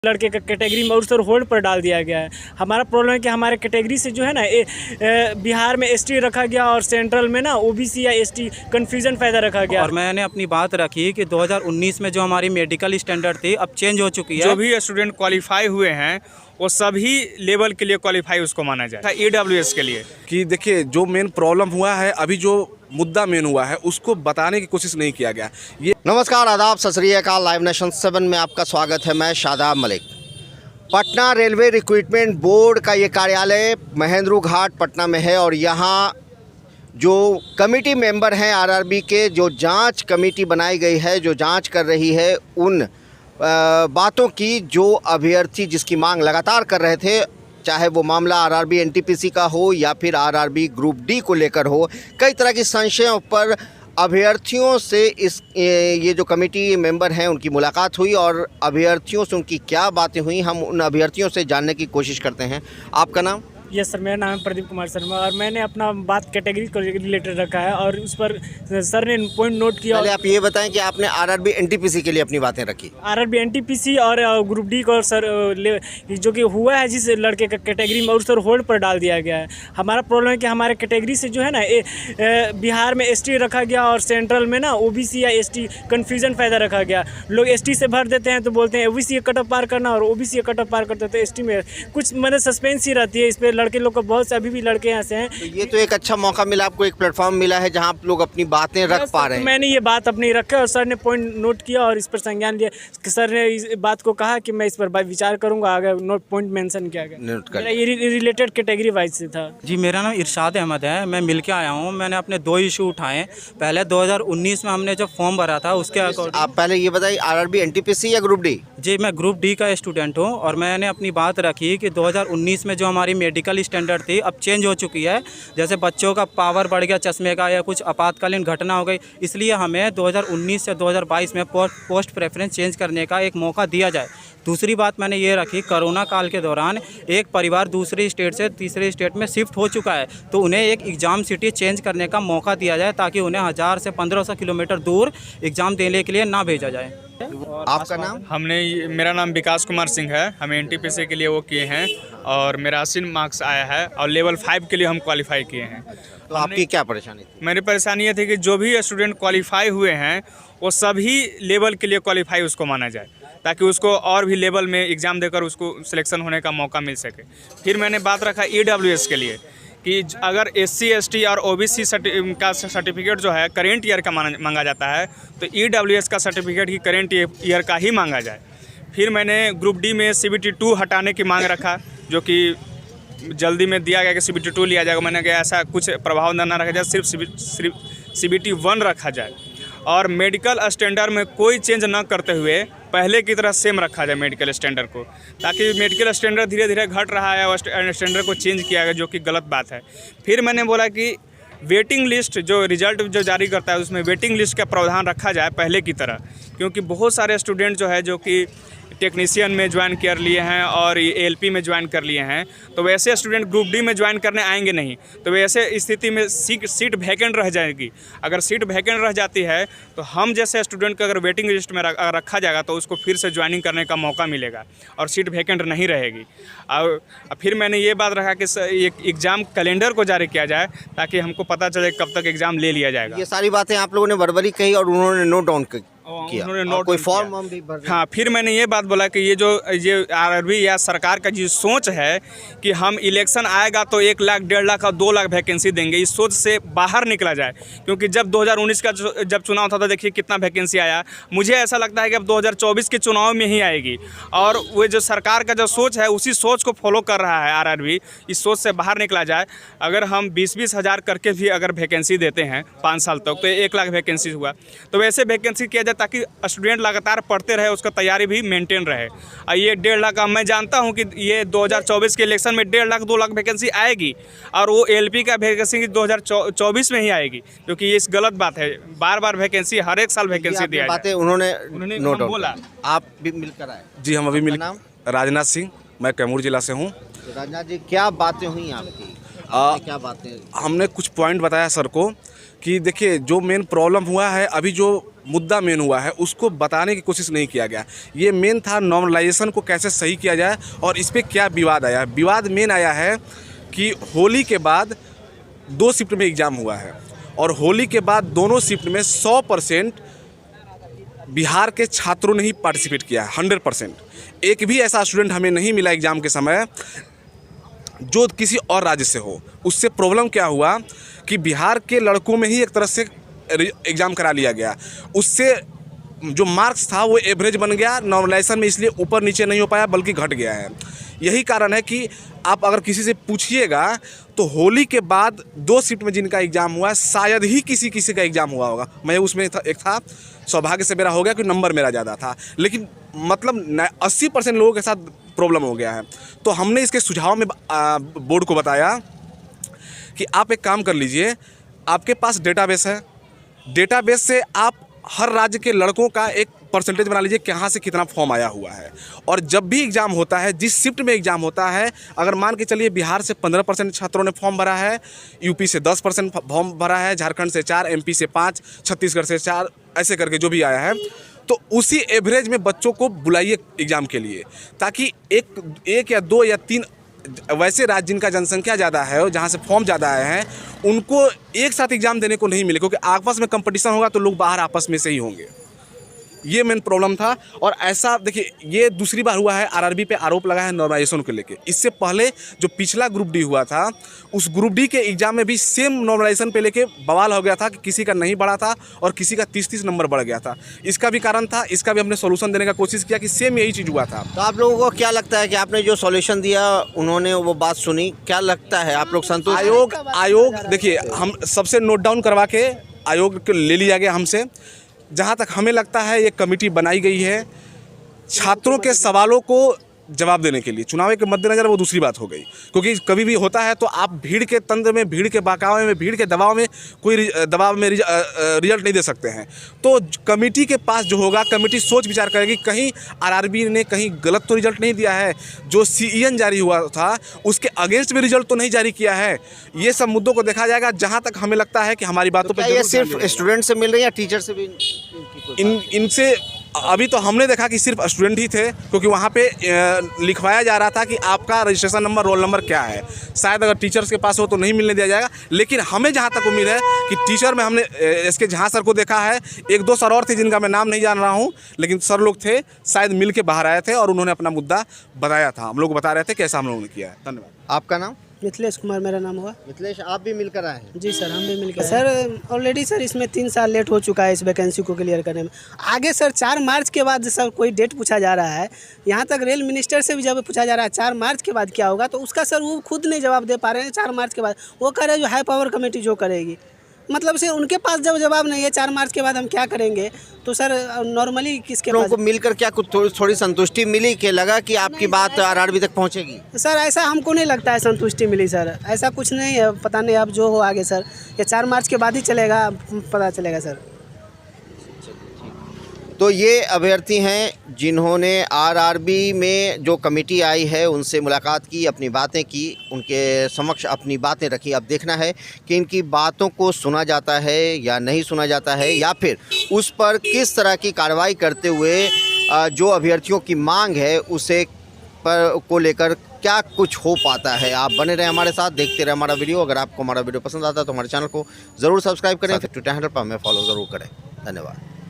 लड़के का कैटेगरी में और सर होल्ड पर डाल दिया गया है। हमारा प्रॉब्लम है कि हमारे कैटेगरी से जो है ना बिहार में एसटी रखा गया और सेंट्रल में ना ओबीसी या एसटी कन्फ्यूजन पैदा रखा गया। और मैंने अपनी बात रखी कि 2019 में जो हमारी मेडिकल स्टैंडर्ड थी अब चेंज हो चुकी है। जो भी स्टूडेंट क्वालिफाई हुए हैं वो सभी लेवल के लिए क्वालिफाई उसको माना जाए। ईडब्ल्यूएस के लिए कि देखिए जो मेन प्रॉब्लम हुआ है, अभी जो मुद्दा मेन हुआ है उसको बताने की कोशिश नहीं किया गया। ये नमस्कार, आदाब, सत श्री अकाल। लाइव नेशन 7 में आपका स्वागत है। मैं Shadab Malik. Patna railway recruitment board का ये कार्यालय महेंद्रू घाट पटना में है और यहाँ जो कमेटी मेंबर हैं आरआरबी के, जो जांच कमेटी बनाई गई है, जो जांच कर रही है उन बातों की जो अभ्यर्थी जिसकी मांग लगातार कर रहे थे, चाहे वो मामला आरआरबी एनटीपीसी का हो या फिर आरआरबी ग्रुप डी को लेकर हो। कई तरह की संशयों पर अभ्यर्थियों से ये जो कमेटी मेंबर हैं उनकी मुलाकात हुई और अभ्यर्थियों से उनकी क्या बातें हुई, हम उन अभ्यर्थियों से जानने की कोशिश करते हैं। आपका नाम? यस सर, मेरा नाम है प्रदीप कुमार शर्मा और मैंने अपना बात कैटेगरी को रिलेटेड रखा है और उस पर सर ने पॉइंट नोट किया। पहले आप ये बताएं कि आपने आरआरबी एनटीपीसी के लिए अपनी बातें रखी। आरआरबी एनटीपीसी और ग्रुप डी को सर जो कि हुआ है जिस लड़के का कैटेगरी में और सर होल्ड पर डाल दिया गया है। हमारा प्रॉब्लम है कि हमारे कैटेगरी से जो है ना बिहार में एसटी रखा गया और सेंट्रल में ना ओबीसी या एसटी कन्फ्यूजन पैदा रखा गया। लोग एसटी से भर देते हैं तो बोलते हैं ओबीसी का कट ऑफ पार करना और ओबीसी का कट ऑफ पार करते हैं तो एसटी में कुछ मतलब सस्पेंस ही रहती है। इस पर लड़के लोग को बहुत से अभी भी लड़के ऐसे हैं। तो ये तो एक अच्छा मौका मिला आपको, एक प्लेटफॉर्म मिला है जहां आप लोग अपनी बातें रख पा रहे हैं। मैंने ये बात अपनी रखी और सर ने पॉइंट नोट किया और इस पर संज्ञान लिया। सर ने इस बात को कहा कि मैं इस पर विचार करूंगा, अगर नोट पॉइंट मेंशन किया गया। ये रिलेटेड कैटेगरी वाइज से था। जी, मेरा नाम इरशाद अहमद है। मैं मिल के आया हूँ। मैंने अपने 2 इशू उठाए। पहले 2019 में हमने जब फॉर्म भरा था उसके अकॉर्डिंग। आप पहले ये बताइए, आरआरबी एनटीपीसी या ग्रुप डी? जी, मैं ग्रुप डी का स्टूडेंट हूँ और मैंने अपनी बात रखी कि 2019 में जो हमारी मेडिकल स्टैंडर्ड थी अब चेंज हो चुकी है। जैसे बच्चों का पावर बढ़ गया चश्मे का या कुछ आपातकालीन घटना हो गई, इसलिए हमें 2019 से 2022 में पोस्ट प्रेफरेंस चेंज करने का एक मौका दिया जाए। दूसरी बात मैंने ये रखी, कोरोना काल के दौरान एक परिवार दूसरी स्टेट से तीसरे स्टेट में शिफ्ट हो चुका है तो उन्हें एक एग्ज़ाम सिटी चेंज करने का मौका दिया जाए ताकि उन्हें 1000 से 1500 किलोमीटर दूर एग्ज़ाम देने के लिए ना भेजा जाए। आपका नाम? मेरा नाम विकास कुमार सिंह है। हम एनटीपीसी के लिए वो किए हैं और मेरा 80 मार्क्स आया है और लेवल 5 के लिए हम क्वालिफाई किए हैं। तो आपकी क्या परेशानी थी? मेरी परेशानी ये थी कि जो भी स्टूडेंट क्वालिफाई हुए हैं वो सभी लेवल के लिए क्वालिफाई उसको माना जाए ताकि उसको और भी लेवल में एग्ज़ाम देकर उसको सिलेक्शन होने का मौका मिल सके। फिर मैंने बात रखा ईडब्ल्यूएस के लिए कि अगर एससी एसटी और ओबीसी का सर्टिफिकेट जो है करेंट ईयर का मांगा जाता है तो ईडब्ल्यूएस का सर्टिफिकेट ही करेंट ईयर का ही मांगा जाए। फिर मैंने ग्रुप डी में CBT 2 हटाने की मांग रखा, जो कि जल्दी में दिया गया कि CBT 2 लिया जाएगा। मैंने कहा ऐसा कुछ प्रभाव ना रखा जाए, सिर्फ CBT 1 रखा जाए और मेडिकल स्टैंडर्ड में कोई चेंज ना करते हुए पहले की तरह सेम रखा जाए मेडिकल स्टैंडर्ड को, ताकि मेडिकल स्टैंडर्ड धीरे धीरे घट रहा है और स्टैंडर्ड को चेंज किया गया, जो कि गलत बात है। फिर मैंने बोला कि वेटिंग लिस्ट जो रिजल्ट जो जारी करता है उसमें वेटिंग लिस्ट का प्रावधान रखा जाए पहले की तरह, क्योंकि बहुत सारे स्टूडेंट जो है जो कि टेक्नीशियन में ज्वाइन कर लिए हैं और ALP में ज्वाइन कर लिए हैं, तो वैसे स्टूडेंट ग्रुप डी में ज्वाइन करने आएंगे नहीं, तो वैसे स्थिति में सीट वैकेंट रह जाएगी। अगर सीट वैकेंट रह जाती है तो हम जैसे स्टूडेंट को अगर वेटिंग लिस्ट में रखा जाएगा तो उसको फिर से ज्वाइनिंग करने का मौका मिलेगा और सीट वैकेंट नहीं रहेगी। और फिर मैंने ये बात रखा कि एक एग्ज़ाम कैलेंडर को जारी किया जाए ताकि हमको पता चले कब तक एग्ज़ाम ले लिया जाएगा। ये सारी बातें आप लोगों ने बर्बरी कही और उन्होंने नोट डाउन किया, कोई फॉर्म भी भर? हाँ, फिर मैंने ये बात बोला कि ये आरआरबी या सरकार का जो सोच है कि हम इलेक्शन आएगा तो 1 लाख 1.5 लाख और 2 लाख वैकेंसी देंगे, इस सोच से बाहर निकला जाए। क्योंकि जब 2019 का जब चुनाव था तो देखिए कितना वैकेंसी आया। मुझे ऐसा लगता है कि अब 2024 के चुनाव में ही आएगी और वो जो सरकार का जो सोच है उसी सोच को फॉलो कर रहा है आरआरबी। इस सोच से बाहर निकला जाए। अगर हम 20-20 हज़ार करके भी अगर वैकेंसी देते हैं 5 साल तक तो 1 लाख वैकेंसी हुआ, तो वैसे वैकेंसी किया जाए ताकि स्टूडेंट लगातार पढ़ते रहे, उसका तैयारी भी मेंटेन रहे। और ये 1.5 लाख, मैं जानता हूँ कि ये 2024 के इलेक्शन में 1.5 लाख 2 लाख वैकेंसी आएगी और वो ALP का वैकेंसी 2024 में ही आएगी, क्योंकि ये इस गलत बात है। बार बार वैकेंसी हर एक साल वैकेंसी दिया बातें उन्होंने नोट बोला। आप भी मिलकर आए? जी, हम अभी मिल। नाम? राजनाथ सिंह, मैं कैमूर जिला से हूँ। तो राजनाथ जी, क्या बातें हुई आपकी? क्या बातें? हमने कुछ पॉइंट बताया सर को कि देखिए जो मेन प्रॉब्लम हुआ है, अभी जो मुद्दा मेन हुआ है उसको बताने की कोशिश नहीं किया गया। ये मेन था नॉर्मलाइजेशन को कैसे सही किया जाए और इस पर क्या विवाद आया। विवाद मेन आया है कि होली के बाद 2 शिफ्ट में एग्ज़ाम हुआ है और होली के बाद दोनों शिफ्ट में 100% बिहार के छात्रों ने ही पार्टिसिपेट किया है, 100%। एक भी ऐसा स्टूडेंट हमें नहीं मिला एग्ज़ाम के समय जो किसी और राज्य से हो। उससे प्रॉब्लम क्या हुआ कि बिहार के लड़कों में ही एक तरह से एग्ज़ाम करा लिया गया। उससे जो मार्क्स था वो एवरेज बन गया, नॉर्मलाइजेशन में इसलिए ऊपर नीचे नहीं हो पाया बल्कि घट गया है। यही कारण है कि आप अगर किसी से पूछिएगा तो होली के बाद 2 शिफ्ट में जिनका एग्ज़ाम हुआ है शायद ही किसी का एग्ज़ाम हुआ होगा। मैं उसमें एक था, सौभाग्य से मेरा हो गया कि नंबर मेरा ज़्यादा था, लेकिन मतलब 80% लोगों के साथ प्रॉब्लम हो गया है। तो हमने इसके सुझाव में बोर्ड को बताया कि आप एक काम कर लीजिए, आपके पास डेटाबेस है, डेटाबेस से आप हर राज्य के लड़कों का एक परसेंटेज बना लीजिए कहाँ से कितना फॉर्म आया हुआ है। और जब भी एग्ज़ाम होता है, जिस शिफ्ट में एग्ज़ाम होता है, अगर मान के चलिए बिहार से 15% छात्रों ने फॉर्म भरा है, यूपी से 10% फॉर्म भरा है, झारखंड से 4, एमपी से 5, छत्तीसगढ़ से 4, ऐसे करके जो भी आया है, तो उसी एवरेज में बच्चों को बुलाइए एग्ज़ाम के लिए, ताकि एक या 2 या 3 वैसे राज्य जिनका जनसंख्या ज़्यादा है और जहाँ से फॉर्म ज़्यादा आए हैं उनको एक साथ एग्ज़ाम देने को नहीं मिले, क्योंकि आपस में कंपटीशन होगा तो लोग बाहर आपस में से ही होंगे। ये मेन प्रॉब्लम था। और ऐसा देखिए, ये दूसरी बार हुआ है आरआरबी पे आरोप लगा है नॉर्मलाइजेशन को लेके। इससे पहले जो पिछला ग्रुप डी हुआ था, उस ग्रुप डी के एग्ज़ाम में भी सेम नॉर्मलाइजेशन पे लेके बवाल हो गया था कि किसी का नहीं बढ़ा था और किसी का 30-30 नंबर बढ़ गया था। इसका भी कारण था, इसका भी हमने सोल्यूशन देने का कोशिश किया कि सेम यही चीज़ हुआ था। तो आप लोगों को क्या लगता है कि आपने जो सॉल्यूशन दिया, उन्होंने वो बात सुनी, क्या लगता है आप लोग संतुष्ट? आयोग देखिए, हम सबसे नोट डाउन करवा के आयोग को ले लिया गया हमसे। जहाँ तक हमें लगता है ये कमेटी बनाई गई है छात्रों के सवालों को जवाब देने के लिए। चुनाव के मद्देनज़र वो दूसरी बात हो गई, क्योंकि कभी भी होता है तो आप भीड़ के तंत्र में, भीड़ के बहकावे में, भीड़ के दबाव में कोई दबाव में रिजल्ट नहीं दे सकते हैं। तो कमेटी के पास जो होगा, कमेटी सोच विचार करेगी कहीं आरआरबी ने कहीं गलत तो रिजल्ट नहीं दिया है, जो सीईएन जारी हुआ था उसके अगेंस्ट में रिजल्ट तो नहीं जारी किया है। ये सब मुद्दों को देखा जाएगा। जहाँ तक हमें लगता है कि हमारी बातों पर ये सिर्फ स्टूडेंट से मिल रही है या टीचर से भी? इनसे अभी तो हमने देखा कि सिर्फ स्टूडेंट ही थे, क्योंकि वहाँ पे लिखवाया जा रहा था कि आपका रजिस्ट्रेशन नंबर, रोल नंबर क्या है। शायद अगर टीचर्स के पास हो तो नहीं मिलने दिया जाएगा, लेकिन हमें जहाँ तक उम्मीद है कि टीचर में हमने इसके झा सर को देखा है, 1-2 सर और थे जिनका मैं नाम नहीं जान रहा हूँ, लेकिन सर लोग थे, शायद मिल के बाहर आए थे और उन्होंने अपना मुद्दा बताया था। हम लोग बता रहे थे कैसा हम लोगों ने किया है। धन्यवाद। आपका नाम? मिथिलेश कुमार मेरा नाम हुआ। मिथिलेश, आप भी मिलकर आए हैं? जी सर, हम भी मिलकर सर ऑलरेडी सर इसमें 3 साल लेट हो चुका है इस वैकेंसी को क्लियर करने में। आगे सर 4 मार्च के बाद सर कोई डेट पूछा जा रहा है, यहाँ तक रेल मिनिस्टर से भी जब पूछा जा रहा है 4 मार्च के बाद क्या होगा, तो उसका सर वो खुद नहीं जवाब दे पा रहे हैं। 4 मार्च के बाद वो कह रहे हैं जो हाई पावर कमेटी जो करेगी, मतलब से उनके पास जब जवाब नहीं है 4 मार्च के बाद हम क्या करेंगे। तो सर नॉर्मली किसके लोगों पास को मिलकर क्या कुछ थोड़ी संतुष्टि मिली कि लगा कि आपकी बात आरआरबी तक पहुंचेगी? सर ऐसा हमको नहीं लगता है संतुष्टि मिली सर, ऐसा कुछ नहीं है। पता नहीं अब जो हो आगे सर, ये 4 मार्च के बाद ही चलेगा, पता चलेगा सर। तो ये अभ्यर्थी हैं जिन्होंने आरआरबी में जो कमेटी आई है उनसे मुलाकात की, अपनी बातें की, उनके समक्ष अपनी बातें रखी। अब देखना है कि इनकी बातों को सुना जाता है या नहीं सुना जाता है, या फिर उस पर किस तरह की कार्रवाई करते हुए जो अभ्यर्थियों की मांग है उसे पर को लेकर क्या कुछ हो पाता है। आप बने रहें हमारे साथ, देखते रहें हमारा वीडियो। अगर आपको हमारा वीडियो पसंद आता है तो हमारे चैनल को ज़रूर सब्सक्राइब करें, ट्विटर हैंडल पर हमें फॉलो ज़रूर करें। धन्यवाद।